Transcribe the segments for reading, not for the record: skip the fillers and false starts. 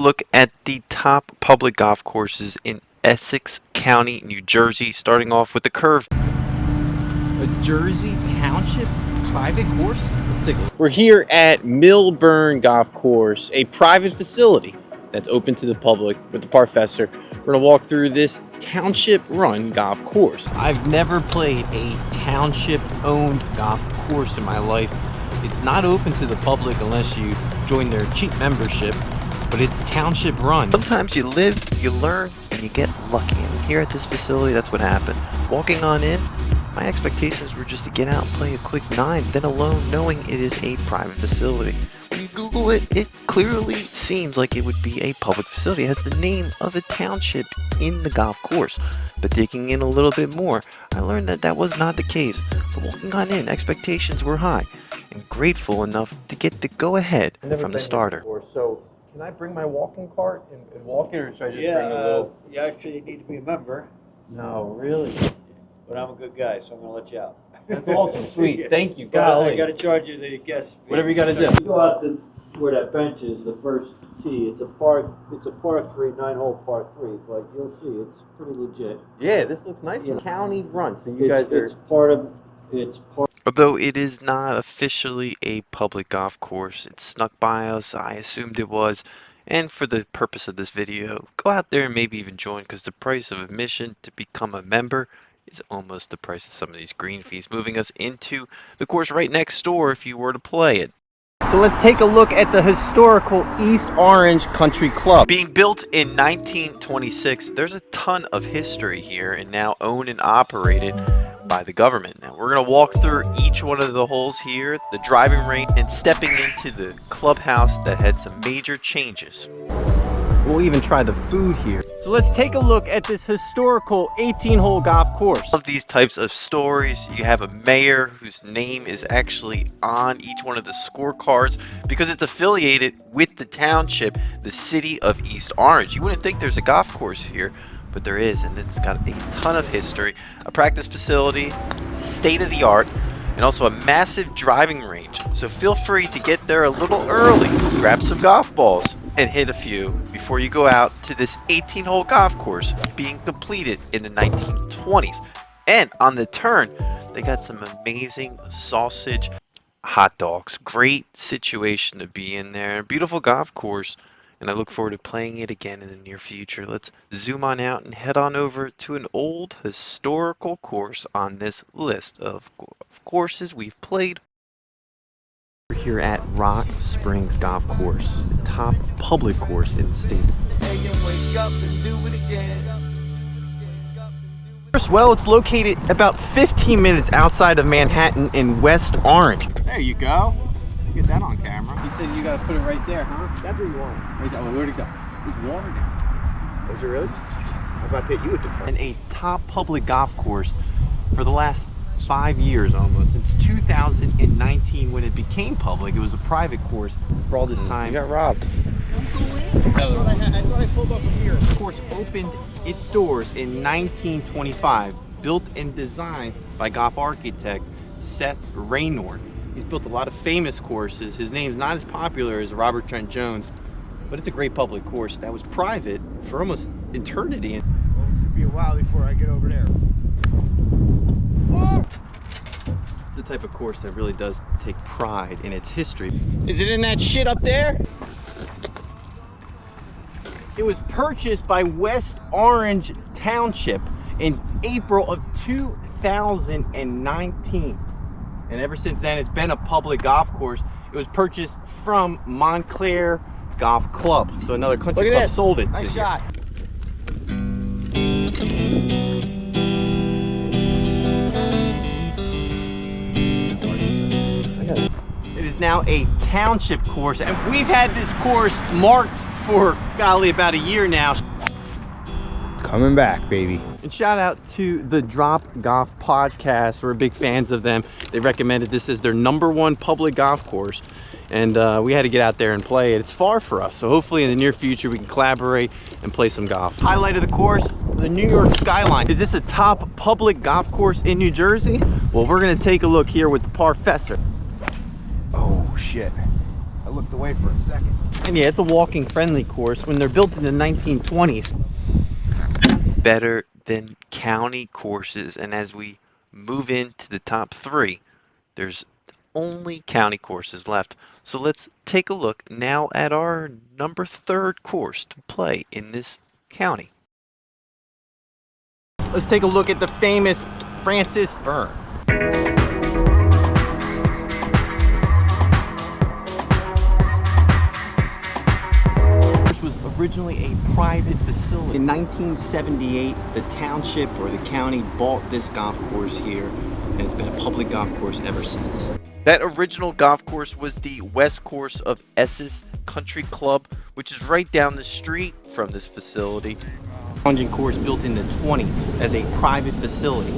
Look at the top public golf courses in Essex County, New Jersey, starting off with the Curve. A Jersey Township private course? Let's take a look. We're here at Millburn Golf Course, a private facility that's open to the public with the Professor. We're gonna walk through this township-run golf course. I've never played a township-owned golf course in my life. It's not open to the public unless you join their cheap membership, but it's township run. Sometimes you live, you learn, and you get lucky. And here at this facility, that's what happened. Walking on in, my expectations were just to get out and play a quick 9, then alone knowing it is a private facility. When you Google it, it clearly seems like it would be a public facility. It has the name of a township in the golf course. But digging in a little bit more, I learned that that was not the case. But walking on in, expectations were high and grateful enough to get the go-ahead from the starter. So can I bring my walking cart and walk it, or should I just bring a little? You actually need to be a member, No, really. but I'm a good guy, so I'm gonna let you out. That's awesome. Sweet. Yeah. Thank you. I Golly. gotta charge you the guest fee. Whatever you gotta do. You go out to where that bench is, the first tee. It's a par 3, 9-hole par 3, but you'll see it's pretty legit. Yeah, this looks nice. Yeah. County run. So you guys It's are. part of. It's part. Although it is not officially a public golf course, it snuck by us, I assumed it was. And for the purpose of this video, go out there and maybe even join, because the price of admission to become a member is almost the price of some of these green fees, moving us into the course right next door if you were to play it. So let's take a look at the historical East Orange Country Club. Being built in 1926, there's a ton of history here and now owned and operated by the government. Now we're going to walk through each one of the holes here, the driving range, and stepping into the clubhouse that had some major changes. We'll even try the food here. So let's take a look at this historical 18-hole golf course. Of these types of stories, you have a mayor whose name is actually on each one of the scorecards because it's affiliated with the township, the city of East Orange. You wouldn't think there's a golf course here, but there is, and it's got a ton of history, a practice facility, state-of-the-art, and also a massive driving range. So feel free to get there a little early, grab some golf balls, and hit a few before you go out to this 18-hole golf course being completed in the 1920s. And on the turn, they got some amazing sausage hot dogs. Great situation to be in there. Beautiful golf course, and I look forward to playing it again in the near future. Let's zoom on out and head on over to an old historical course on this list of courses we've played. We're here at Rock Springs Golf Course, the top public course in the state. Well, it's located about 15 minutes outside of Manhattan in West Orange. There you go. Get that on camera. He said you gotta put it right there, huh? That's where you want it. Where'd it go? There's water down. Is it really? How about that? You would defer. And a top public golf course for the last 5 years almost, since 2019 when it became public. It was a private course for all this time. You got robbed. I thought I pulled up from here. The course opened its doors in 1925, built and designed by golf architect Seth Raynor. He's built a lot of famous courses. His name's not as popular as Robert Trent Jones, but it's a great public course that was private for almost eternity. Well, it's gonna be a while before I get over there. It's the type of course that really does take pride in its history. Is it in that shit up there? It was purchased by West Orange Township in April of 2019. And ever since then, it's been a public golf course. It was purchased from Montclair Golf Club. So another country club sold it. Nice shot. It is now a township course, and we've had this course marked for, golly, about a year now. Coming back, baby. And shout out to the Drop Golf Podcast. We're big fans of them. They recommended this as their #1 public golf course, and we had to get out there and play it. It's far for us, so hopefully in the near future we can collaborate and play some golf. Highlight of the course, the New York skyline. Is this a top public golf course in New Jersey? Well, we're gonna take a look here with the Professor. Oh shit. That looked away for a second. And yeah, it's a walking friendly course. When they're built in the 1920s, better than county courses, and as we move into the top three, there's only county courses left. So let's take a look now at our number third course to play in this county. let's take a look at the famous Francis Byrne. Was originally a private facility. In 1978, the township or the county bought this golf course here, and it's been a public golf course ever since. That original golf course was the west course of Essex Country Club, which is right down the street from this facility. Challenging course built in the 20s as a private facility,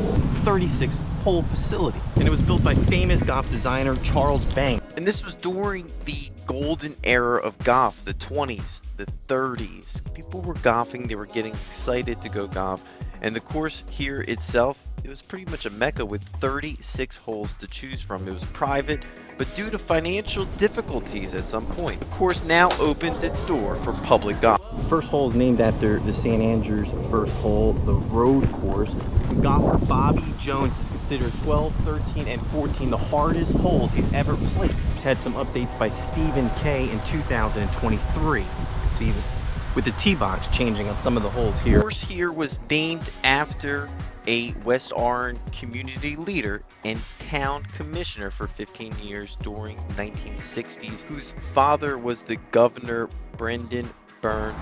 36-hole facility, and it was built by famous golf designer Charles Banks. And this was during the golden era of golf, the 20s, the 30s. People were golfing, they were getting excited to go golf. And the course here itself, it was pretty much a mecca with 36 holes to choose from. It was private, but due to financial difficulties at some point, the course now opens its door for public golf. The first hole is named after the St. Andrews first hole, the road course. Golfer Bobby Jones is considered 12, 13, and 14 the hardest holes he's ever played. He's had some updates by Stephen K in 2023. See, with the tee box changing on some of the holes here. The course here was named after a West Orange community leader and town commissioner for 15 years during 1960s, whose father was the Governor Brendan Byrne.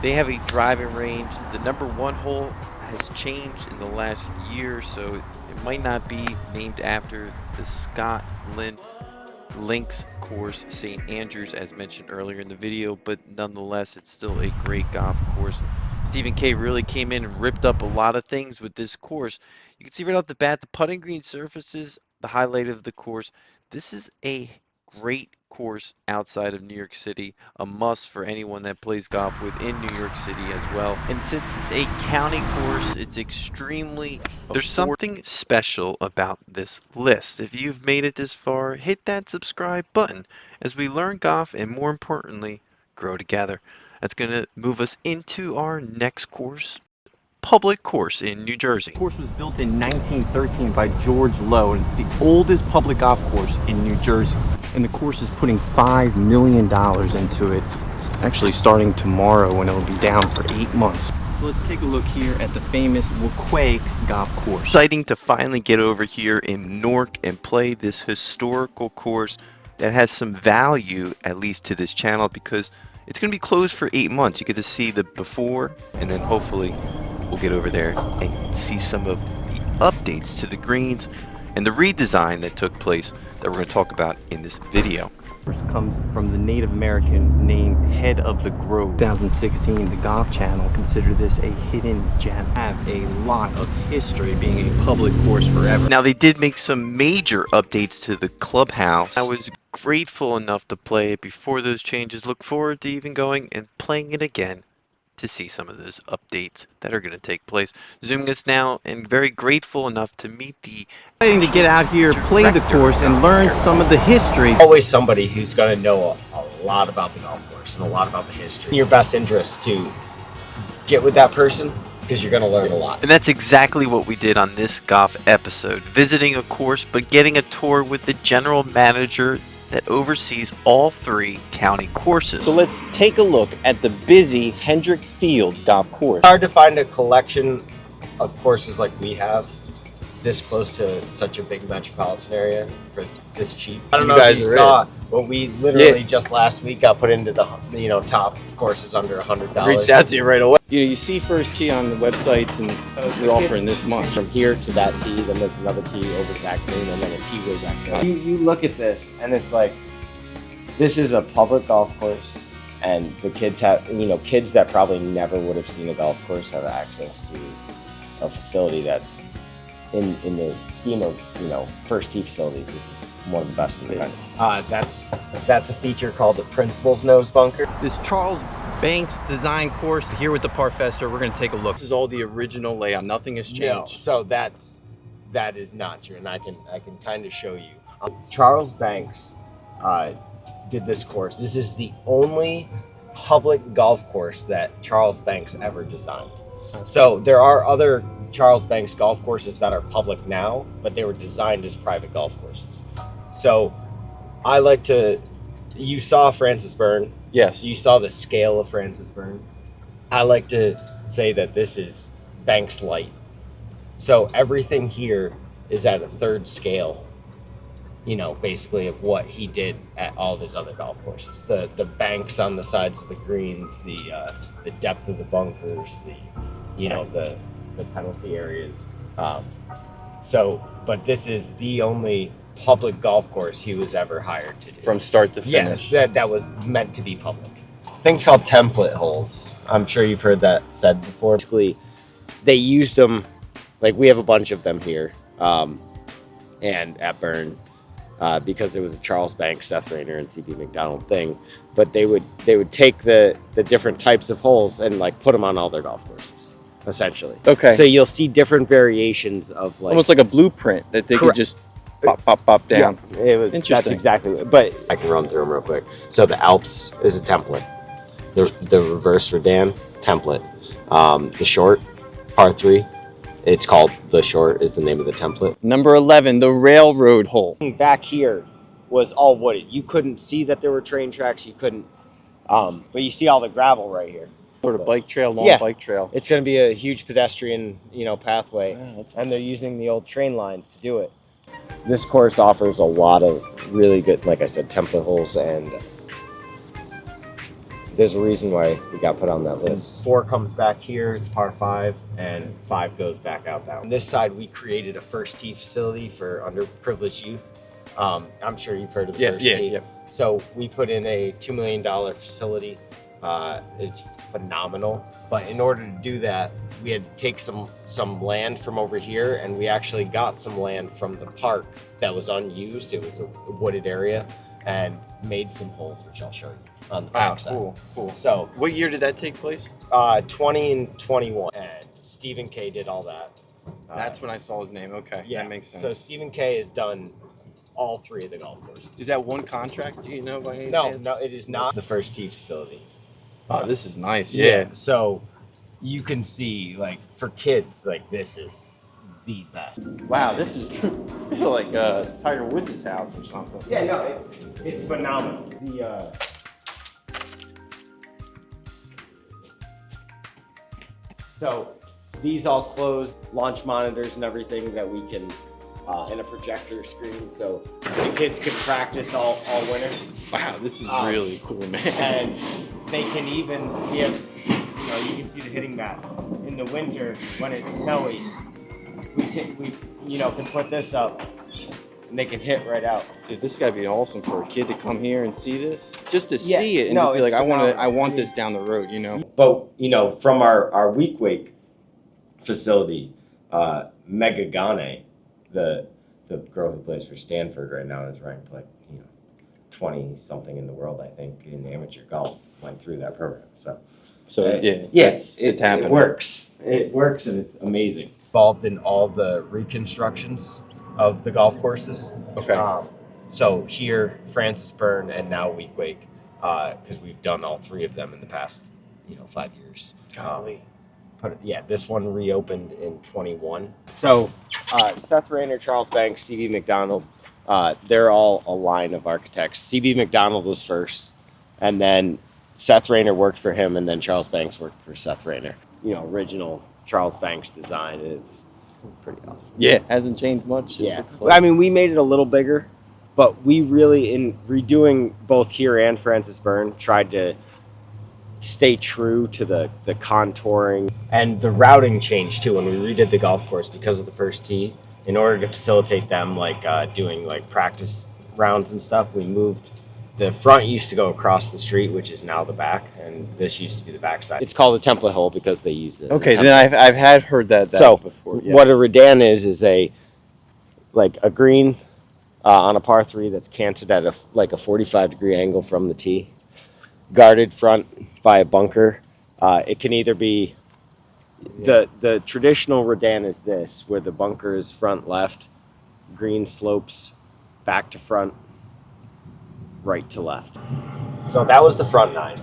They have a driving range. The number one hole has changed in the last year, so it might not be named after the Scotland Links course, St. Andrews, as mentioned earlier in the video, but nonetheless, it's still a great golf course. Stephen K really came in and ripped up a lot of things with this course. You can see right off the bat, the putting green surfaces, the highlight of the course. This is a great course outside of New York City, a must for anyone that plays golf within New York City as well. And since it's a county course, it's extremely there's something special about this list. If you've made it this far, hit that subscribe button as we learn golf and, more importantly, grow together. That's going to move us into our next course, public course in New Jersey. The course was built in 1913 by George Lowe, and it's the oldest public golf course in New Jersey. And the course is putting $5 million into it, actually starting tomorrow, when it will be down for 8 months. So let's take a look here at the famous Weequahic Golf Course. Exciting to finally get over here in Newark and play this historical course that has some value, at least to this channel, because it's going to be closed for 8 months. You get to see the before, and then hopefully we'll get over there and see some of the updates to the greens and the redesign that took place that we're going to talk about in this video. Course comes from the Native American name Head of the Grove. 2016, the Golf Channel considered this a hidden gem. Have a lot of history, being a public course forever. Now, they did make some major updates to the clubhouse. I was grateful enough to play it before those changes. Look forward to even going and playing it again to see some of those updates that are going to take place. Zooming us now, and very grateful enough to meet the Exciting to get out here, play the course, and learn some of the history. Always somebody who's going to know a lot about the golf course and a lot about the history. In your best interest to get with that person, because you're going to learn a lot. And that's exactly what we did on this golf episode. Visiting a course, but getting a tour with the general manager that oversees all 3 county courses. So let's take a look at the busy Hendricks Fields Golf Course. Hard to find a collection of courses like we have this close to such a big metropolitan area for this cheap. I don't know if you saw, but we literally just last week got put into the top courses under $100. Reached out to you right away. You see First Tee on the websites, and they're offering this much. From here to that tee, then there's another tee over to that green, and then a tee way back there. You look at this, and it's like, this is a public golf course, and the kids have, kids that probably never would have seen a golf course have access to a facility that's in the scheme of, First Tee facilities. This is one of the best in the country. That's a feature called the Principal's Nose Bunker. This Charles Banks design course here with the Parfessor, we're going to take a look. This is all the original layout. Nothing has changed. No, so that is not true, and I can kind of show you. Charles Banks did this course. This is the only public golf course that Charles Banks ever designed. So there are other Charles Banks golf courses that are public now, but they were designed as private golf courses. So I like to, you saw Francis Byrne. Yes. You saw the scale of Francis Byrne. I like to say that this is Banks Light. So everything here is at a third scale, you know, basically of what he did at all of his other golf courses. The banks on the sides of the greens, the depth of the bunkers, the penalty areas. But this is the only public golf course he was ever hired to do. From start to finish. Yes, that was meant to be public. Things called template holes. I'm sure you've heard that said before. Basically, they used them, like we have a bunch of them here, and at Byrne, because it was a Charles Banks, Seth Rayner, and C.B. McDonald thing. But they would take the different types of holes and like put them on all their golf courses, essentially. Okay. So you'll see different variations of like Almost like a blueprint that they could just pop down. Yeah, it was, Interesting. That's exactly what, but I can run through them real quick. So the Alps is a template. The reverse Redan, template. The short, par 3, it's called The Short is the name of the template. Number 11, the railroad hole. Back here was all wooded. You couldn't see that there were train tracks. You couldn't, but you see all the gravel right here. Sort of bike trail, long Yeah. bike trail. It's going to be a huge pedestrian, pathway, Wow, that's and they're using the old train lines to do it. This course offers a lot of really good, like I said, template holes, and there's a reason why we got put on that list. 4 comes back here, it's par 5, and 5 goes back out that way. On this side, we created a first tee facility for underprivileged youth. I'm sure you've heard of the first tee. Yep. So we put in a $2 million facility. It's phenomenal, but in order to do that, we had to take some land from over here, and we actually got some land from the park that was unused. It was a wooded area, and made some holes, which I'll show you on the backside. Cool. So What year did that take place? 20 and 21, and Stephen K did all that. That's when I saw his name. Okay, Yeah, that makes sense. So Stephen K has done all 3 of the golf courses. Is that one contract? Do you know by any No, chance? no, it is not the first tee facility. Oh, this is nice. Yeah. So you can see, like, for kids, like, this is the best. Wow, this is I feel like Tiger Woods' house or something. Yeah, no, it's phenomenal. So these all close, launch monitors and everything that we can, and a projector screen, so the kids can practice all winter. Wow, this is really cool, man. And they can even, you can see the hitting mats. In the winter, when it's snowy, we can put this up and they can hit right out. Dude, this gotta be awesome for a kid to come here and see this. Just to Yeah, see it and no, just be like, it's phenomenal. I want this down the road, But, from our Weequahic facility, Megagane, the girl who plays for Stanford right now is ranked 20 something in the world, I think, in amateur golf, went through that program. So it's happening. It works and it's amazing. Involved in all the reconstructions of the golf courses. Okay. So here, Francis Byrne and now Weequahic, because we've done all 3 of them in the past 5 years. Golly. This one reopened in 21. So Seth Rayner, Charles Banks, C.B. McDonald, they're all a line of architects. C.B. McDonald was first, and then Seth Rayner worked for him, and then Charles Banks worked for Seth Rayner. Original Charles Banks design is pretty awesome. Yeah, hasn't changed much. Yeah, I mean, we made it a little bigger, but we really, in redoing both here and Francis Byrne, tried to stay true to the contouring, and the routing changed too when we redid the golf course because of the first tee. In order to facilitate them doing practice rounds and stuff, we moved. The front used to go across the street, which is now the back, and this used to be the back side. It's called a template hole because they use it. Okay, then I've had heard that So before. Yes. what a Redan is a green on a par 3 that's canted at a 45-degree angle from the tee, guarded front by a bunker. It can either be the traditional Redan is this, where the bunker is front left, green slopes back to front, right to left. So that was the front 9.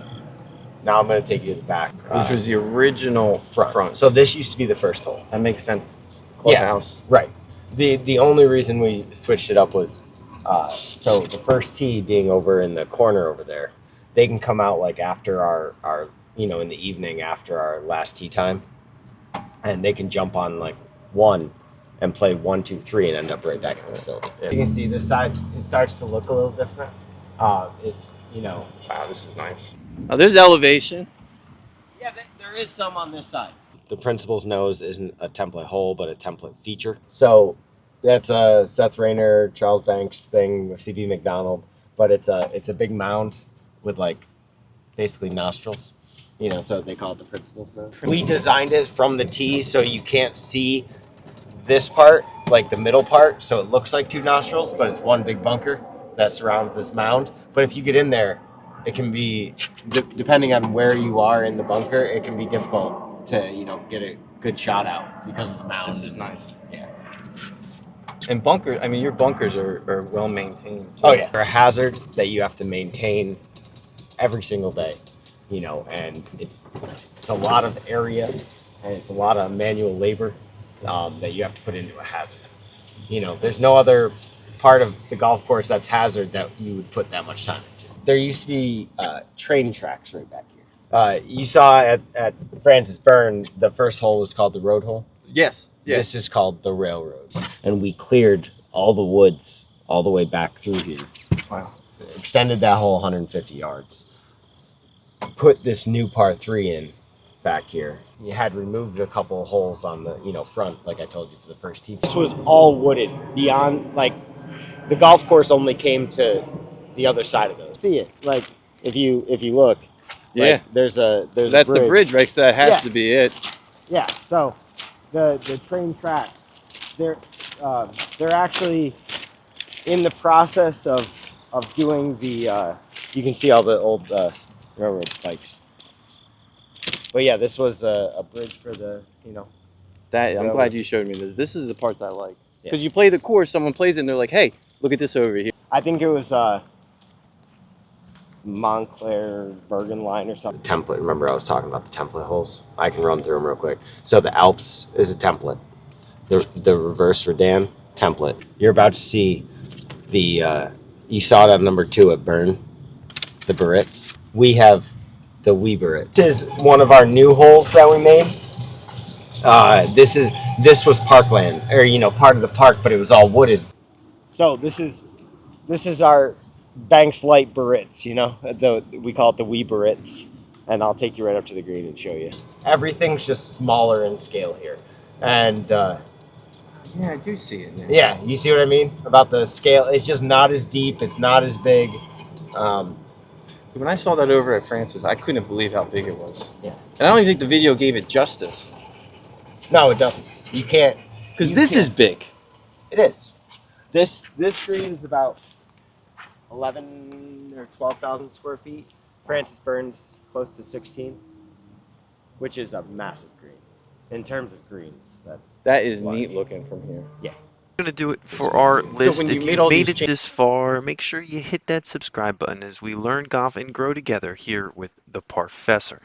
Now I'm going to take you to the back. Which was the original front. So this used to be the first hole. That makes sense. Yeah. Clubhouse. Right. The only reason we switched it up was so the first tee being over in the corner over there, they can come out like after our in the evening after our last tee time, and they can jump on like 1 and play 1, 2, 3 and end up right back in the facility. You can see this side, it starts to look a little different. It's Wow, this is nice. Oh, there's elevation. Yeah, there is some on this side. The principal's nose isn't a template hole, but a template feature. So that's a Seth Rayner, Charles Banks thing with C.B. McDonald, but it's a big mound with like basically nostrils, so they call it the principal's nose. We designed it from the tee so you can't see this part, like the middle part, so it looks like 2 nostrils, but it's one big bunker that surrounds this mound. But if you get in there, it can be, depending on where you are in the bunker, it can be difficult to, get a good shot out because of the mound. This is nice. Yeah. And your bunkers are well maintained. Oh yeah. They're a hazard that you have to maintain every single day, and it's a lot of area and it's a lot of manual labor that you have to put into a hazard. There's no other part of the golf course that's hazard that you would put that much time into. There used to be train tracks right back here. You saw at Francis Byrne, the first hole was called the road hole. Yes. This is called the railroads. And we cleared all the woods all the way back through here. Wow. Extended that hole 150 yards. Put this new par 3 in back here. You had removed a couple of holes on the front, like I told you, for the first tee. This was all wooded beyond, like, the golf course only came to the other side of those. See it, like if you look, Yeah. like, there's That's a bridge. the bridge, right? So that has to be it. Yeah. So the train tracks, they're actually in the process of doing the. You can see all the old railroad spikes. But yeah, this was a bridge for the I'm glad you showed me this. This is the part that I like. Because you play the course, someone plays it, and they're like, "Hey, look at this over here." I think it was Montclair Bergen line or something. Template. Remember, I was talking about the template holes. I can run through them real quick. So the Alps is a template. The reverse Redan template. You're about to see the. You saw it on number 2 at Byrne, the Barrettes. We have the Wee Barrett. This is one of our new holes that we made. This was parkland, or part of the park, but it was all wooded. So this is our Banks Light Barrettes, we call it the Wee Barrettes, and I'll take you right up to the green and show you. Everything's just smaller in scale here, and Yeah, I do see it now. yeah, you see what I mean about the scale. It's just not as deep. It's not as big. When I saw that over at Francis, I couldn't believe how big it was. Yeah. And I don't even think the video gave it justice. No, it doesn't. You can't. Because You this can't. is big. It is. This green is about 11 or 12,000 square feet. Francis Byrne's close to 16, which is a massive green. In terms of greens, That is large. neat looking from here. Yeah. Going to do it for our list. when you If made you all made these it this far, make sure you hit that subscribe button as we learn golf and grow together here with the Parfessor.